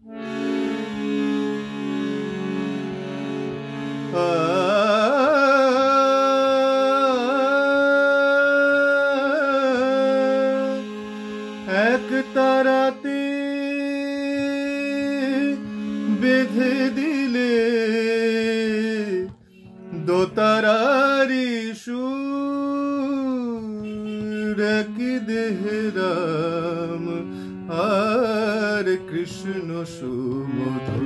এক তারাতে বেঁধে দিলে দোতারারি সুর, এক দেহে রাম আর কৃষ্ণ সুমধুর,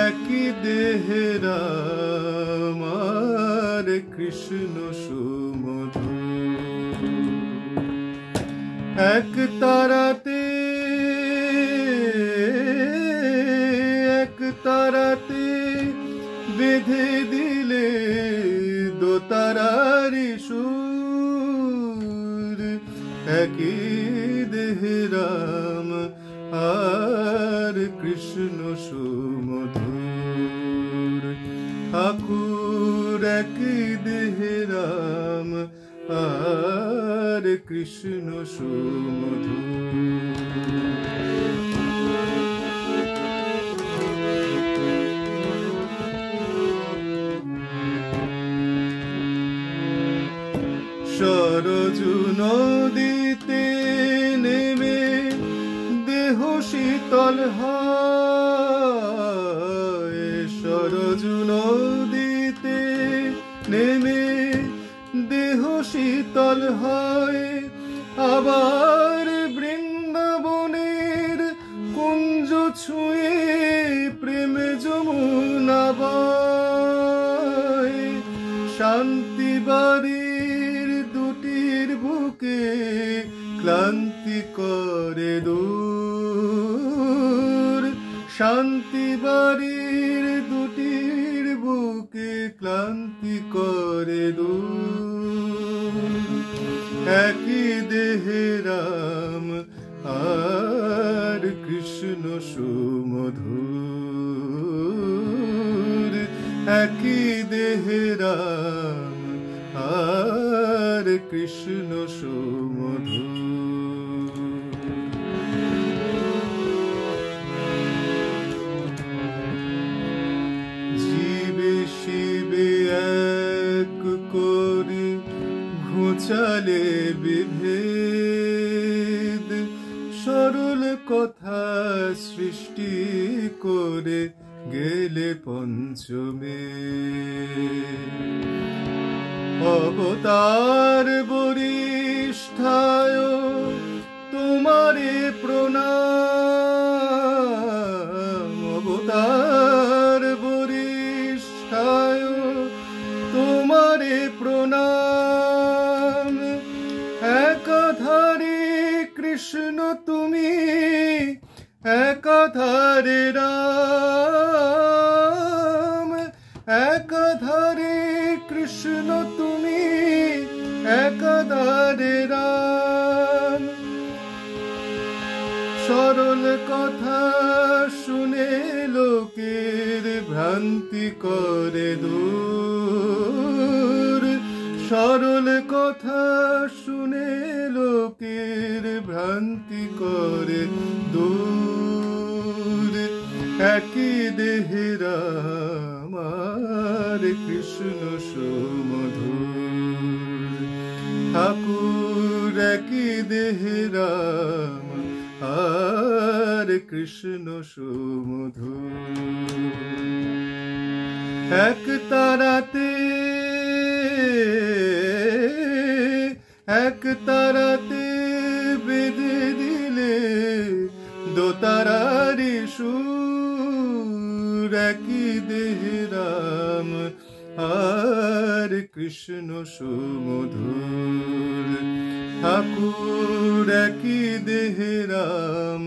এক দেহে রাম আর কৃষ্ণ সুমধুর। এক তারাতে বেঁধে দিলে দোতারারি সুর, একই দেহে রাম আর কৃষ্ণ সুমধুর। ঠাকুর একই দেহে রাম আর কৃষ্ণ সুমধুর। সরজু নদীতে নেমে দেহ শীতল হয়, সরজু নদীতে নেমে দেহ শীতল হয়, আবার বৃন্দাবনের কুঞ্জ ছুঁয়ে প্রেম যমুনা বয়। শান্তি বাড়ির দুটির বুকে ক্লান্তি করে দূর, শান্তি বাড়ির দুটির বুকে ক্লান্তি করে দূর, একই দেহে রাম আর কৃষ্ণ সুমধুর, একই দেহে রাম আর কৃষ্ণ সুমধুর। জীবে শিবে এক করে ঘুচালে বিভেদ, সরল কথা সৃষ্টি করে গেলে পঞ্চমে। অবতার বরিষ্ঠায় তোমারে প্রণাম, অবতার বরিষ্ঠায় তোমারে প্রণাম। একাধারে কৃষ্ণ তুমি, একাধারে রাম, একাধারে কৃষ্ণ তুমি, একাধারে রাম। সরল কথা শুনে লোকের ভ্রান্তি করে দূর, সরল কথা শুনে লোকের ভ্রান্তি করে দূর, একই দেহে রাম আর কৃষ্ণ সুমধুর। ঠাকুর একই দেহে রাম আর কৃষ্ণ সুমধুর। এক তারাতে বেঁধে দিলে দোতারারি সুর, একই দেহে রাম আর কৃষ্ণ সুমধুর। ঠাকুর একই দেহে রাম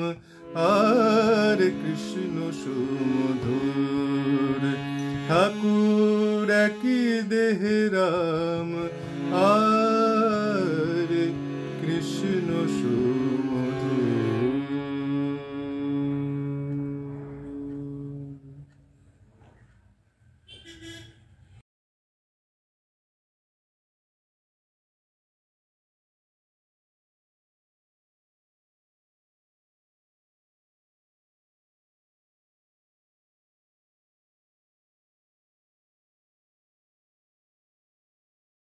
আর কৃষ্ণ সুমধুর, ঠাকুর একই দেহে রাম আর